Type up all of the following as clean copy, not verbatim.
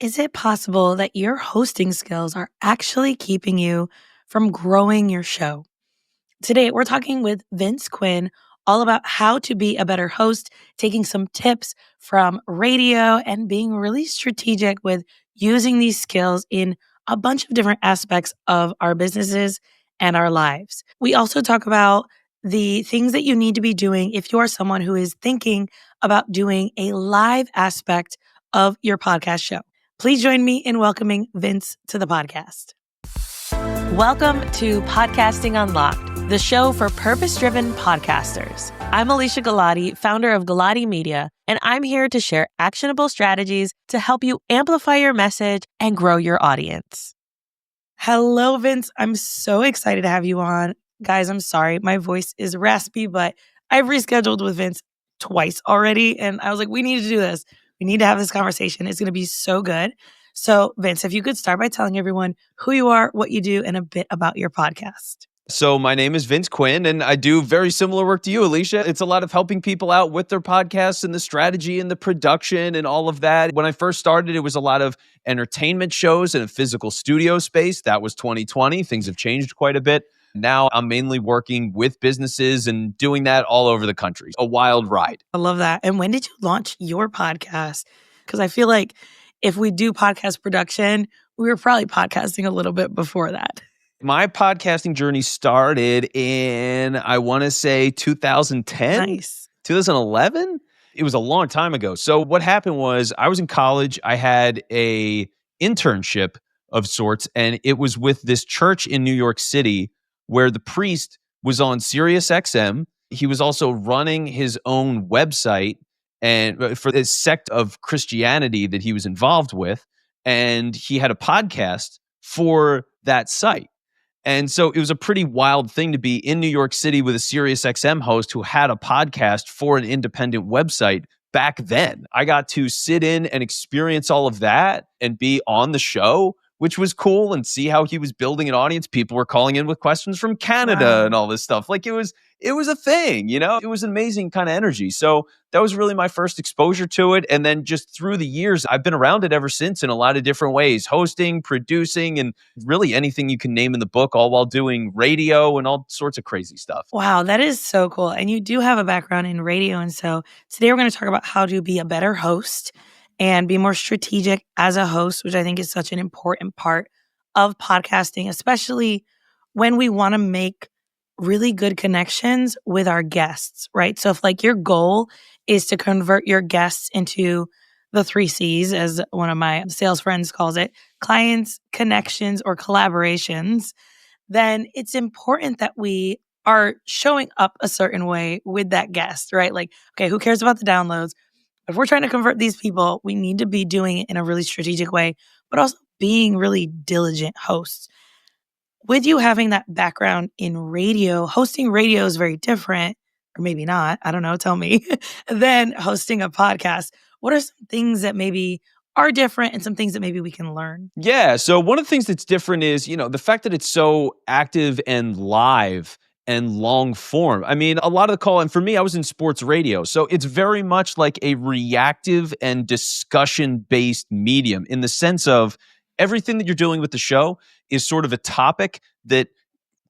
Is it possible that your hosting skills are actually keeping you from growing your show? Today, we're talking with Vince Quinn all about how to be a better host, taking some tips from radio and being really strategic with using these skills in a bunch of different aspects of our businesses and our lives. We also talk about the things that you need to be doing if you are someone who is thinking about doing a live aspect of your podcast show. Please join me in welcoming Vince to the podcast. Welcome to Podcasting Unlocked, the show for purpose-driven podcasters. I'm Alesia Galati, founder of Galati Media, and I'm here to share actionable strategies to help you amplify your message and grow your audience. Hello, Vince. I'm so excited to have you on. Guys, I'm sorry. My voice is raspy, but I've rescheduled with Vince twice already, and I was like, we need to do this. We need to have this conversation. It's going to be so good. So, Vince, if you could start by telling everyone who you are, what you do, and a bit about your podcast. So my name is Vince Quinn, and I do very similar work to you, Alesia. It's a lot of helping people out with their podcasts and the strategy and the production and all of that. When I first started, it was a lot of entertainment shows in a physical studio space. That was 2020. Things have changed quite a bit. Now I'm mainly working with businesses and doing that all over the country. A wild ride. I love that. And when did you launch your podcast? Because I feel like if we do podcast production, we were probably podcasting a little bit before that. My podcasting journey started in, I want to say 2010, Nice. 2011. It was a long time ago. So what happened was I was in college. I had a internship of sorts, and it was with this church in New York City where the priest was on Sirius XM. He was also running his own website and for this sect of Christianity that he was involved with, and he had a podcast for that site. And so it was a pretty wild thing to be in New York City with a Sirius XM host who had a podcast for an independent website back then. I got to sit in and experience all of that and be on the show, which was cool, and see how he was building an audience. People were calling in with questions from Canada and all this stuff. Like it was a thing, you know? It was an amazing kind of energy. So that was really my first exposure to it. And then just through the years, I've been around it ever since in a lot of different ways, hosting, producing, and really anything you can name in the book, all while doing radio and all sorts of crazy stuff. Wow, that is so cool. And you do have a background in radio. And so today we're going to talk about how to be a better host and be more strategic as a host, which I think is such an important part of podcasting, especially when we want to make really good connections with our guests, right? So if like your goal is to convert your guests into the 3 C's, as one of my sales friends calls it, clients, connections, or collaborations, then it's important that we are showing up a certain way with that guest, right? Like, okay, who cares about the downloads? If we're trying to convert these people, we need to be doing it in a really strategic way, but also being really diligent hosts. With you having that background in radio, hosting radio is very different, or maybe not, I don't know, tell me, than hosting a podcast. What are some things that maybe are different and some things that maybe we can learn? Yeah. So one of the things that's different is, the fact that it's so active and live and long form. I mean, a lot of the call, and for me, I was in sports radio. So it's very much like a reactive and discussion-based medium in the sense of everything that you're doing with the show is sort of a topic that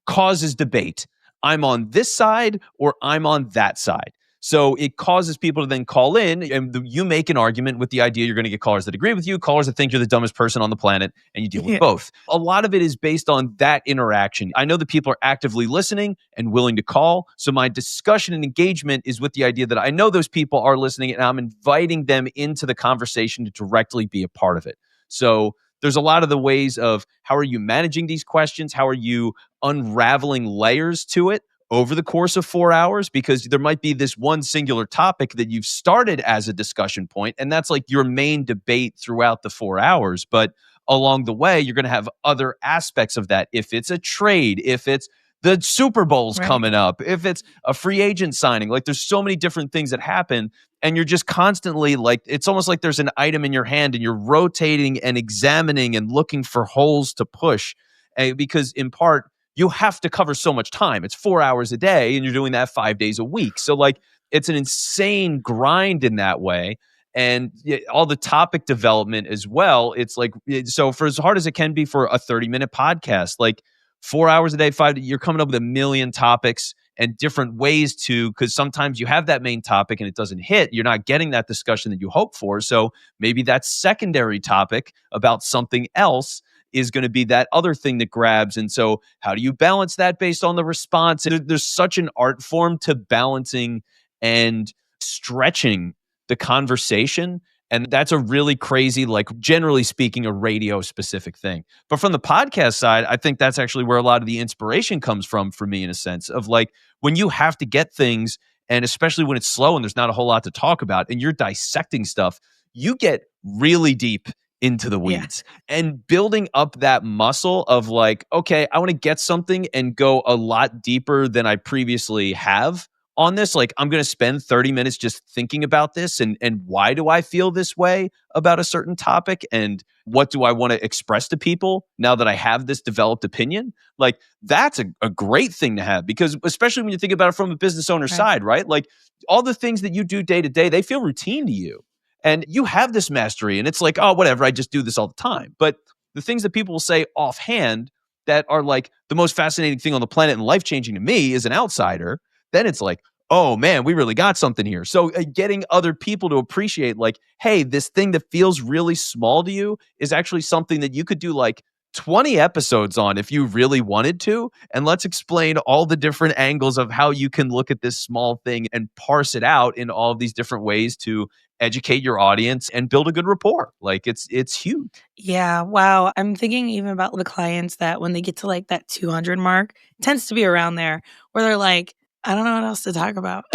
causes debate. I'm on this side or I'm on that side. So it causes people to then call in, and you make an argument with the idea you're going to get callers that agree with you, callers that think you're the dumbest person on the planet, and you deal with both. A lot of it is based on that interaction. I know that people are actively listening and willing to call. So my discussion and engagement is with the idea that I know those people are listening, and I'm inviting them into the conversation to directly be a part of it. So there's a lot of the ways of how are you managing these questions? How are you unraveling layers to it over the course of 4 hours? Because there might be this one singular topic that you've started as a discussion point, and that's like your main debate throughout the 4 hours. But along the way, you're going to have other aspects of that. If it's a trade, if it's the Super Bowl's coming up, if it's a free agent signing, like there's so many different things that happen. And you're just constantly like, it's almost like there's an item in your hand and you're rotating and examining and looking for holes to push. Because in part, you have to cover so much time. It's 4 hours a day and you're doing that 5 days a week. So like, it's an insane grind in that way. and all the topic development as well. It's like, so for as hard as it can be for a 30-minute podcast, like 4 hours a day, you're coming up with a million topics and different ways to, because sometimes you have that main topic and it doesn't hit. You're not getting that discussion that you hope for. So maybe that secondary topic about something else is going to be that other thing that grabs. And so how do you balance that based on the response? There's such an art form to balancing and stretching the conversation. And that's a really crazy, like, generally speaking, a radio specific thing. But from the podcast side, I think that's actually where a lot of the inspiration comes from for me, in a sense of like, when you have to get things, and especially when it's slow and there's not a whole lot to talk about and you're dissecting stuff, you get really deep into the Yeah. weeds, and building up that muscle of like, okay, I want to get something and go a lot deeper than I previously have on this. Like, I'm going to spend 30 minutes just thinking about this, and why do I feel this way about a certain topic, and what do I want to express to people now that I have this developed opinion? Like, that's a great thing to have, because especially when you think about it from a business owner side, right? Like, all the things that you do day to day, they feel routine to you. And you have this mastery, and it's like, oh, whatever, I just do this all the time. But the things that people will say offhand that are like the most fascinating thing on the planet and life-changing to me as an outsider, then it's like, oh man, we really got something here. So getting other people to appreciate, like, hey, this thing that feels really small to you is actually something that you could do like 20 episodes on if you really wanted to. And let's explain all the different angles of how you can look at this small thing and parse it out in all of these different ways to educate your audience and build a good rapport. Like, it's huge. Yeah. Wow. I'm thinking even about the clients that when they get to like that 200 mark, it tends to be around there where they're like, I don't know what else to talk about.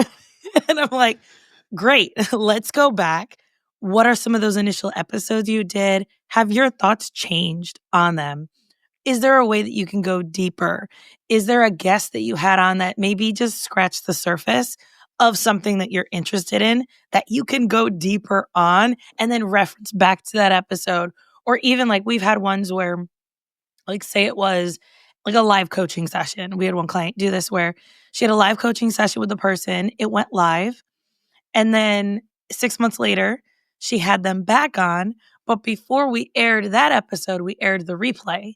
And I'm like, great. Let's go back. What are some of those initial episodes you did? Have your thoughts changed on them? Is there a way that you can go deeper? Is there a guest that you had on that maybe just scratched the surface of something that you're interested in that you can go deeper on and then reference back to that episode? Or even like we've had ones where, like, say it was like a live coaching session. We had one client do this where she had a live coaching session with the person. It went live. And then 6 months later, she had them back on. But before we aired that episode, we aired the replay,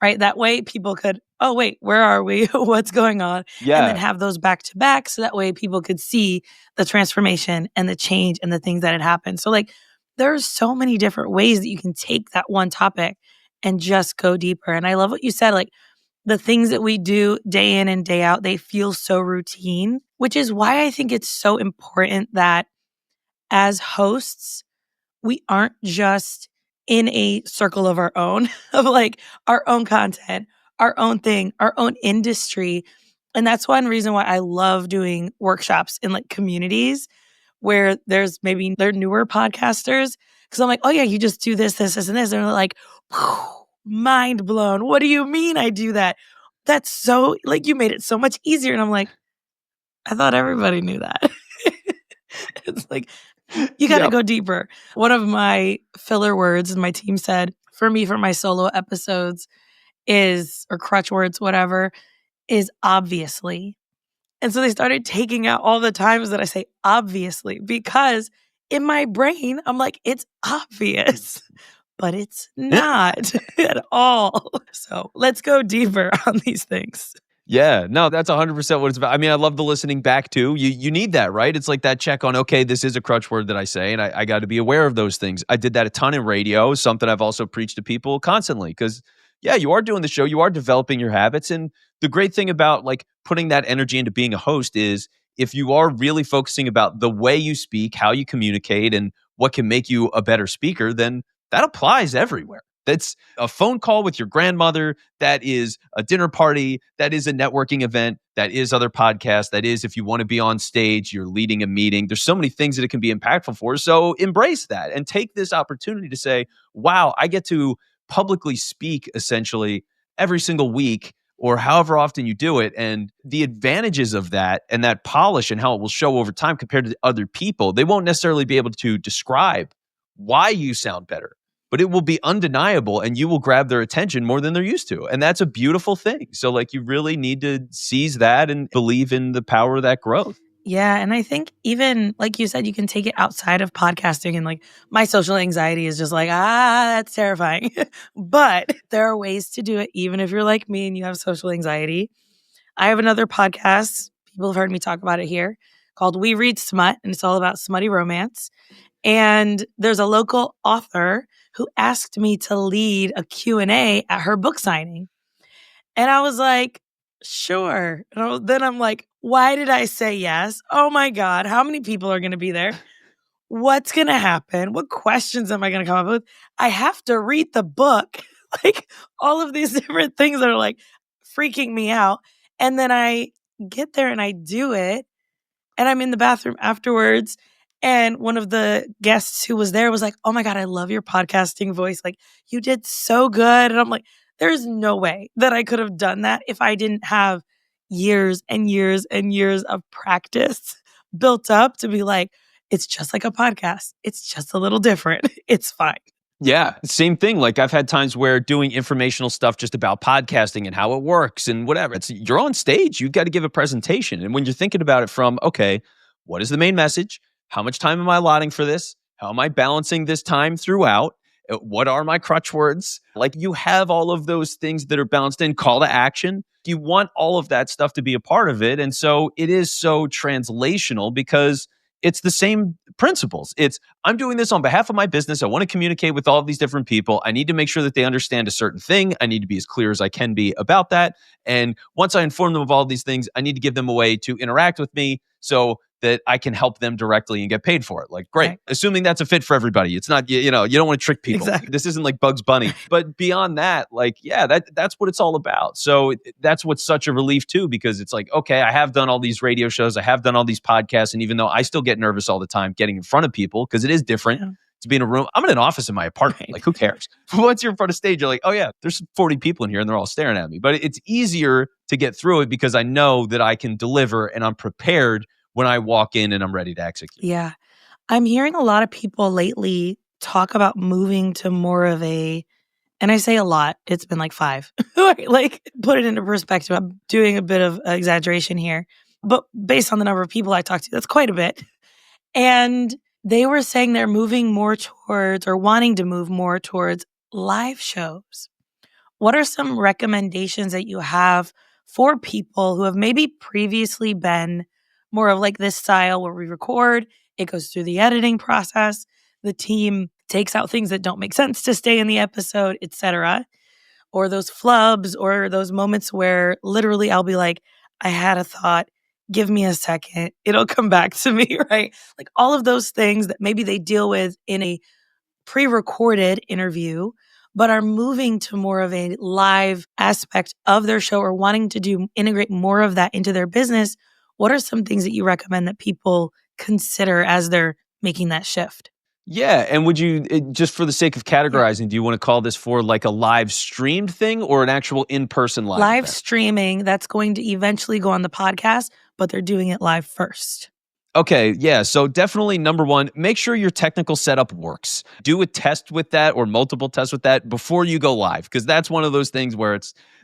right? That way people could, oh, wait, where are we? What's going on? And then Yeah. have those back to back. So that way people could see the transformation and the change and the things that had happened. So, like, there's so many different ways that you can take that one topic and just go deeper. And I love what you said, like, the things that we do day in and day out, they feel so routine, which is why I think it's so important that as hosts, we aren't just in a circle of our own, of like our own content, our own thing, our own industry. And that's one reason why I love doing workshops in like communities where there's maybe they're newer podcasters. Cause I'm like, oh yeah, you just do this, this, this, and this. And they're like, mind blown. What do you mean I do that? That's so, like, you made it so much easier. And I'm like, I thought everybody knew that. It's like, you got to Yep. go deeper. One of my filler words, my team said for me, for my solo episodes is, or crutch words, whatever, is obviously. And so they started taking out all the times that I say obviously, because in my brain, I'm like, it's obvious, but it's not at all. So let's go deeper on these things. Yeah, no, that's 100% what it's about. I mean, I love the listening back too. You need that, right? It's like that check on, okay, this is a crutch word that I say, and I got to be aware of those things. I did that a ton in radio, something I've also preached to people constantly, because yeah, you are doing the show, you are developing your habits. And the great thing about like putting that energy into being a host is if you are really focusing about the way you speak, how you communicate, and what can make you a better speaker, then that applies everywhere. That's a phone call with your grandmother. That is a dinner party. That is a networking event. That is other podcasts. That is if you want to be on stage, you're leading a meeting. There's so many things that it can be impactful for. So embrace that and take this opportunity to say, wow, I get to publicly speak essentially every single week or however often you do it. And the advantages of that and that polish and how it will show over time compared to other people, they won't necessarily be able to describe why you sound better, but it will be undeniable and you will grab their attention more than they're used to. And that's a beautiful thing. So like you really need to seize that and believe in the power of that growth. Yeah, and I think even like you said, you can take it outside of podcasting and like my social anxiety is just like, that's terrifying. But there are ways to do it even if you're like me and you have social anxiety. I have another podcast, people have heard me talk about it here, called We Read Smut, and it's all about smutty romance. And there's a local author who asked me to lead a Q&A at her book signing. And I was like, sure. Then I'm like, why did I say yes? Oh my God, how many people are going to be there? What's going to happen? What questions am I going to come up with? I have to read the book. Like all of these different things that are like freaking me out. And then I get there and I do it. And I'm in the bathroom afterwards. And one of the guests who was there was like, oh my God, I love your podcasting voice. Like, you did so good. And I'm like, there's no way that I could have done that if I didn't have years and years and years of practice built up to be like, it's just like a podcast. It's just a little different. It's fine. Yeah, same thing. Like I've had times where doing informational stuff just about podcasting and how it works and whatever. It's you're on stage, you've got to give a presentation. And when you're thinking about it from, okay, what is the main message? How much time am I allotting for this? How am I balancing this time throughout? What are my crutch words? Like you have all of those things that are balanced in, call to action. You want all of that stuff to be a part of it. And so it is so translational because it's the same principles. It's I'm doing this on behalf of my business. I want to communicate with all of these different people. I need to make sure that they understand a certain thing. I need to be as clear as I can be about that. And once I inform them of all of these things, I need to give them a way to interact with me so that I can help them directly and get paid for it. Like, great. Right. Assuming that's a fit for everybody. It's not, you know, you don't want to trick people. Exactly. This isn't like Bugs Bunny. But beyond that, like, yeah, that's what it's all about. So that's what's such a relief too, because it's like, okay, I have done all these radio shows. I have done all these podcasts. And even though I still get nervous all the time getting in front of people, because it is different Yeah. to be in a room. I'm in an office in my apartment. Right. Like, who cares? Once you're in front of stage, you're like, oh yeah, there's 40 people in here and they're all staring at me. But it's easier to get through it because I know that I can deliver and I'm prepared when I walk in and I'm ready to execute. Yeah. I'm hearing a lot of people lately talk about moving to more of a, and I say a lot, it's been like 5. Like, put it into perspective. I'm doing a bit of exaggeration here, but based on the number of people I talked to, that's quite a bit. And they were saying they're moving more towards or wanting to move more towards live shows. What are some recommendations that you have for people who have maybe previously been more of like this style where we record, it goes through the editing process, the team takes out things that don't make sense to stay in the episode, etc. Or those flubs or those moments where literally I'll be like, I had a thought, give me a second, it'll come back to me, right? Like all of those things that maybe they deal with in a pre-recorded interview, but are moving to more of a live aspect of their show or wanting to integrate more of that into their business. What are some things that you recommend that people consider as they're making that shift? Yeah. And would you, just for the sake of Yeah. categorizing, do you want to call this for like a live streamed thing or an actual in-person live Live event? streaming that's going to eventually go on the podcast, but they're doing it live first. Okay, yeah. So definitely number one, make sure your technical setup works. Do a test with that or multiple tests with that before you go live, because that's one of those things where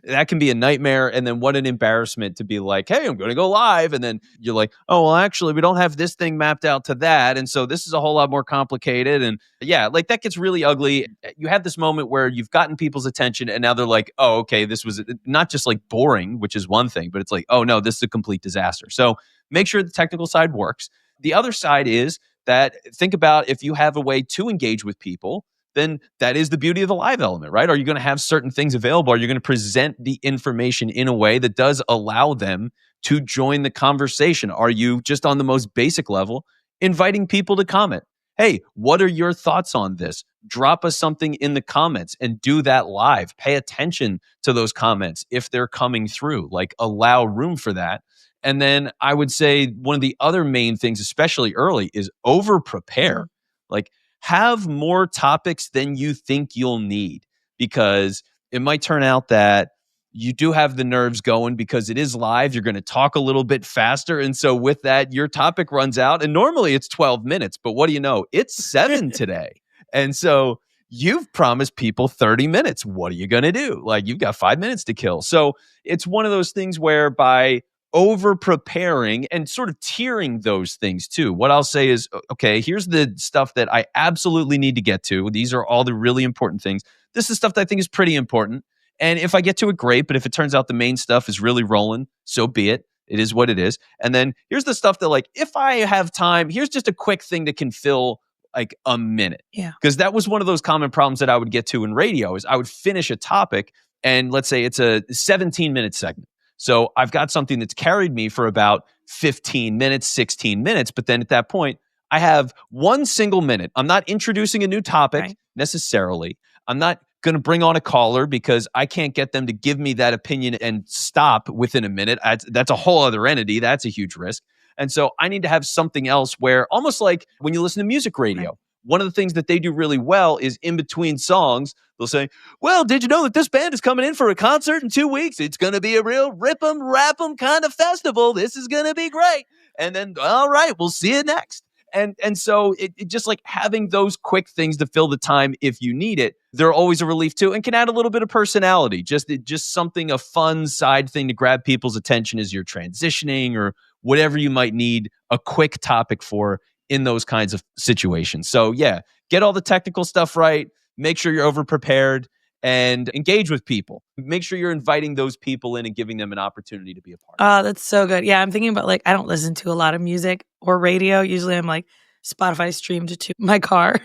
that can be a nightmare. And then what an embarrassment to be like, hey, I'm going to go live. And then you're like, oh, well, actually, we don't have this thing mapped out to that. And so this is a whole lot more complicated. And yeah, like that gets really ugly. You have this moment where you've gotten people's attention and now they're like, oh, okay, this was not just like boring, which is one thing, but it's like, oh no, this is a complete disaster. So make sure the technical side works. The other side is that think about if you have a way to engage with people, then that is the beauty of the live element, right? Are you going to have certain things available? Are you going to present the information in a way that does allow them to join the conversation? Are you just on the most basic level inviting people to comment? Hey, what are your thoughts on this? Drop us something in the comments and do that live. Pay attention to those comments if they're coming through, like allow room for that. And then I would say one of the other main things, especially early, is over prepare. Like have more topics than you think you'll need, because it might turn out that you do have the nerves going because it is live. You're going to talk a little bit faster. And so with that, your topic runs out. And normally it's 12 minutes, but what do you know? It's 7 today. And so you've promised people 30 minutes. What are you going to do? Like you've got 5 minutes to kill. So it's one of those things where by over preparing and sort of tiering those things too. What I'll say is, okay, here's the stuff that I absolutely need to get to. These are all the really important things. This is stuff that I think is pretty important. And if I get to it, great. But if it turns out the main stuff is really rolling, so be it. It is what it is. And then here's the stuff that, like, if I have time, here's just a quick thing that can fill like a minute. Yeah. Because that was one of those common problems that I would get to in radio is I would finish a topic and let's say it's a 17-minute segment. So I've got something that's carried me for about 15 minutes, 16 minutes. But then at that point, I have one single minute. I'm not introducing a new topic necessarily. I'm not going to bring on a caller because I can't get them to give me that opinion and stop within a minute. That's a whole other entity. That's a huge risk. And so I need to have something else where, almost like when you listen to music radio, one of the things that they do really well is in between songs, they'll say, well, did you know that this band is coming in for a concert in 2 weeks? It's going to be a real rip 'em, rap 'em kind of festival. This is going to be great. And then, all right, we'll see you next. And so it just like having those quick things to fill the time if you need it, they're always a relief too, and can add a little bit of personality. Just something, a fun side thing to grab people's attention as you're transitioning or whatever you might need a quick topic for in those kinds of situations. So yeah, get all the technical stuff right. Make sure you're over prepared and engage with people. Make sure you're inviting those people in and giving them an opportunity to be a part. Oh, that's so good. Yeah, I'm thinking about like, I don't listen to a lot of music or radio. Usually I'm like Spotify streamed to my car.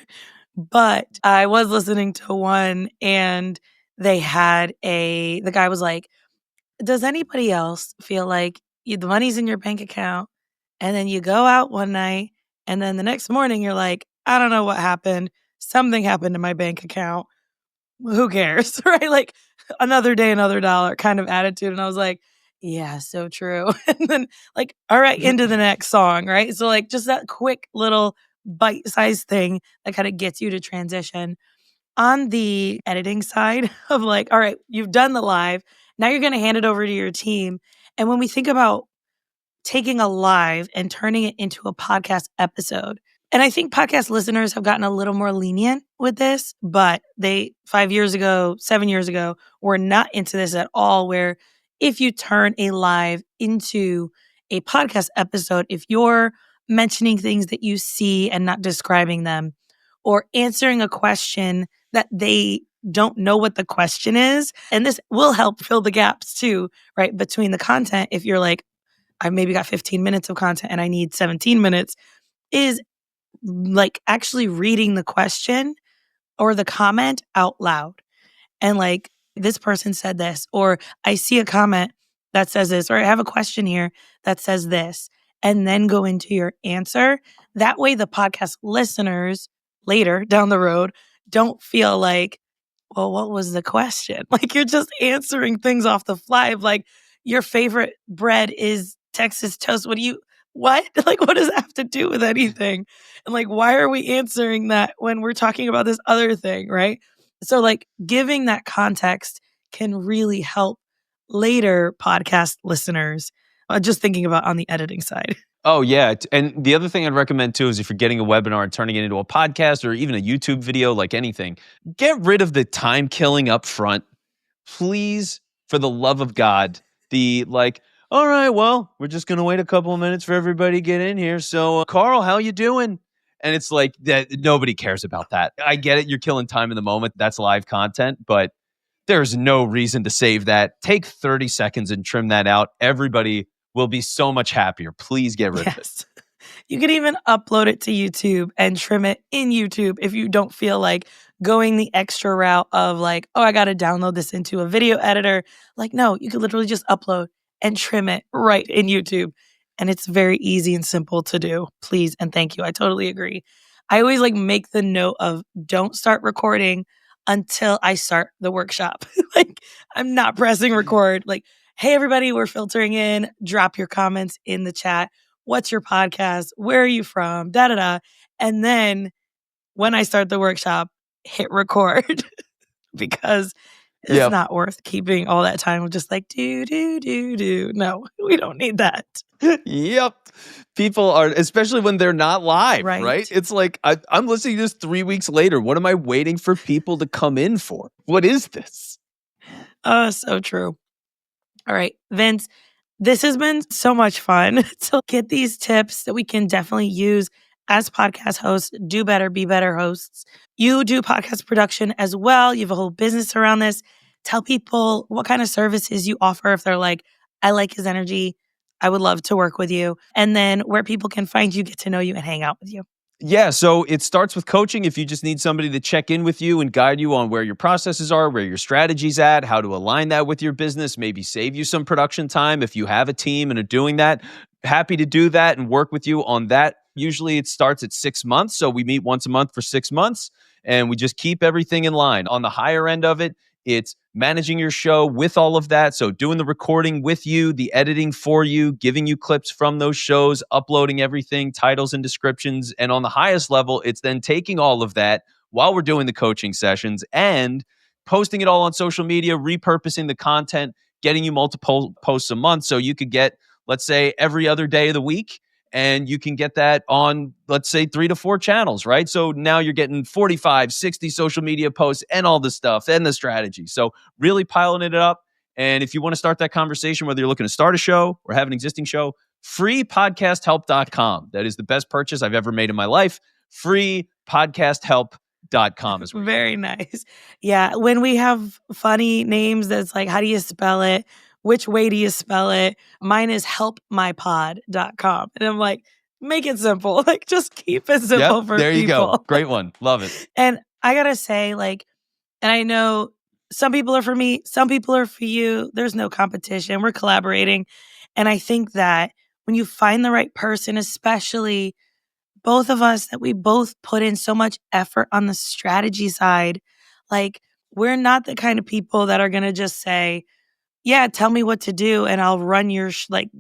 But I was listening to one and the guy was like, does anybody else feel like the money's in your bank account and then you go out one night and then the next morning you're like, I don't know what happened. Something happened to my bank account. Who cares? Right? Like another day, another dollar kind of attitude. And I was like, yeah, so true. And then like, all right, into the next song. Right. So like just that quick little bite-sized thing that kind of gets you to transition. On the editing side of like, all right, you've done the live. Now you're going to hand it over to your team. And when we think about taking a live and turning it into a podcast episode, and I think podcast listeners have gotten a little more lenient with this, but 5 years ago, 7 years ago, were not into this at all, where if you turn a live into a podcast episode, if you're mentioning things that you see and not describing them, or answering a question that they don't know what the question is, and this will help fill the gaps too, right, between the content. If you're like, I've maybe got 15 minutes of content and I need 17 minutes, is like actually reading the question or the comment out loud. And like, this person said this, or I see a comment that says this, or I have a question here that says this, and then go into your answer. That way the podcast listeners later down the road don't feel like, well, what was the question? Like you're just answering things off the fly of like, your favorite bread is Texas toast. What? Like, what does that have to do with anything? And like, why are we answering that when we're talking about this other thing, right? So like giving that context can really help later podcast listeners. Just thinking about on the editing side. Oh, yeah. And the other thing I'd recommend too is if you're getting a webinar and turning it into a podcast or even a YouTube video, like anything, get rid of the time killing up front. Please, for the love of God, the like, all right, well, we're just going to wait a couple of minutes for everybody to get in here. So, Carl, how you doing? And it's like that. Nobody cares about that. I get it. You're killing time in the moment. That's live content, but there's no reason to save that. Take 30 seconds and trim that out. Everybody will be so much happier. Please get rid of it. You can even upload it to YouTube and trim it in YouTube if you don't feel like going the extra route of like, oh, I got to download this into a video editor. Like, no, you could literally just upload and trim it right in YouTube. And it's very easy and simple to do. Please and thank you. I totally agree. I always like make the note of don't start recording until I start the workshop. Like I'm not pressing record. Like, hey, everybody, we're filtering in. Drop your comments in the chat. What's your podcast? Where are you from? Da, da, da. And then when I start the workshop, hit record because it's not worth keeping all that time of just like, do. No, we don't need that. Yep. People are, especially when they're not live, right? It's like, I'm listening to this 3 weeks later. What am I waiting for people to come in for? What is this? So true. All right, Vince, This has been so much fun to get these tips that we can definitely use as podcast hosts, do better, be better hosts. You do podcast production as well. You have a whole business around this. Tell people what kind of services you offer if they're like, I like his energy. I would love to work with you. And then where people can find you, get to know you, and hang out with you. Yeah, so it starts with coaching. If you just need somebody to check in with you and guide you on where your processes are, where your strategy's at, how to align that with your business, maybe save you some production time if you have a team and are doing that, happy to do that and work with you on that. Usually it starts at 6 months. So we meet once a month for 6 months and we just keep everything in line. On the higher end of it, it's managing your show with all of that. So doing the recording with you, the editing for you, giving you clips from those shows, uploading everything, titles and descriptions. And on the highest level, it's then taking all of that while we're doing the coaching sessions and posting it all on social media, repurposing the content, getting you multiple posts a month. So you could get, let's say, every other day of the week. And you can get that on, let's say, 3 to 4 channels, right? So now you're getting 45, 60 social media posts and all the stuff and the strategy. So really piling it up. And if you want to start that conversation, whether you're looking to start a show or have an existing show, freepodcasthelp.com. That is the best purchase I've ever made in my life. Freepodcasthelp.com is where Very nice. Yeah. When we have funny names that's like, how do you spell it? Which way do you spell it? Mine is helpmypod.com. And I'm like, make it simple. Like, just keep it simple for there you people. go. Great one. Love it. And I got to say, like, and I know some people are for me, some people are for you. There's no competition. We're collaborating. And I think that when you find the right person, especially both of us, that we both put in so much effort on the strategy side, like, we're not the kind of people that are going to just say, yeah, tell me what to do and I'll run your,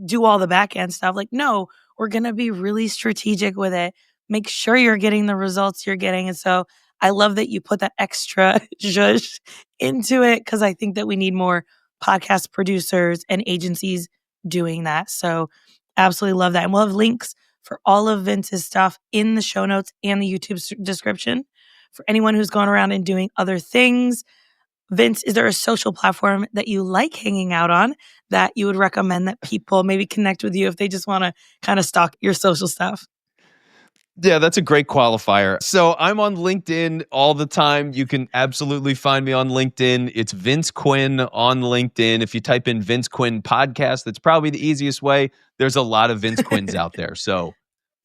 do all the back end stuff. Like, no, we're going to be really strategic with it. Make sure you're getting the results you're getting. And so I love that you put that extra zhuzh into it because I think that we need more podcast producers and agencies doing that. So absolutely love that. And we'll have links for all of Vince's stuff in the show notes and the YouTube description for anyone who's going around and doing other things. Vince, is there a social platform that you like hanging out on that you would recommend that people maybe connect with you if they just want to kind of stalk your social stuff? Yeah, that's a great qualifier. So I'm on LinkedIn all the time. You can absolutely find me on LinkedIn. It's Vince Quinn on LinkedIn. If you type in Vince Quinn podcast, that's probably the easiest way. There's a lot of Vince Quinns out there. So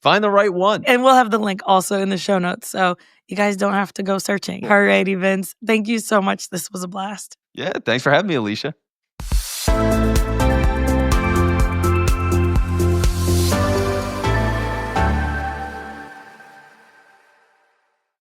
find the right one. And we'll have the link also in the show notes. So you guys don't have to go searching. Alrighty, Vince. Thank you so much. This was a blast. Yeah, thanks for having me, Alesia.